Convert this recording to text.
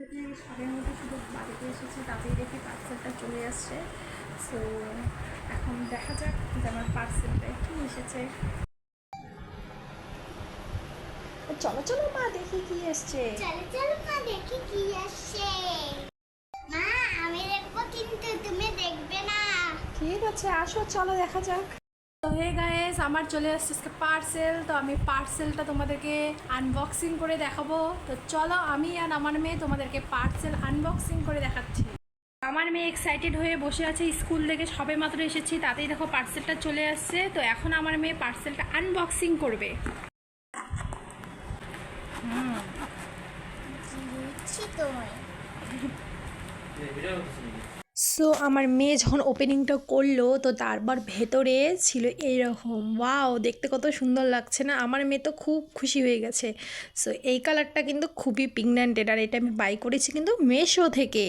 সবের মধ্যে শুধু বাড়িতে এসেছি, তাতেই দেখি পার্সেলটা চলে আসছে। সো এখন দেখা যাক যে আমার পার্সেলটা কি এসেছে। চলো চলো মা, দেখি কি এসছে। চলো চলো মা, দেখি কি আসছে। মা, আমি দেখবো কিন্তু তুমি দেখবে না। ঠিক আছে, আসো, চলো দেখা যাক। তো হে গাইস, আমার চলে আসছে আজকে পার্সেল। তো আমি পার্সেলটা তোমাদেরকে আনবক্সিং করে দেখাবো। তো চলো, আমি আর আমার মেয়ে তোমাদেরকে পার্সেল আনবক্সিং করে দেখাচ্ছি। আমার মেয়ে এক্সাইটেড হয়ে বসে আছে, স্কুল থেকে সবে মাত্র এসেছি, তাতেই দেখো পার্সেলটা চলে আসছে। তো এখন আমার মেয়ে পার্সেলটা আনবক্সিং করবে। বুঝছি তোমায়। সো আমার মেয়ে যখন ওপেনিংটা করলো, তো তারপর ভেতরে ছিল এইরকম। ওয়াও, দেখতে কত সুন্দর লাগছে না? আমার মেয়ে তো খুব খুশি হয়ে গেছে। সো এই কালারটা কিন্তু খুবই পিগমেন্টেড, আর এটা আমি বাই করেছি কিন্তু মেশো থেকে।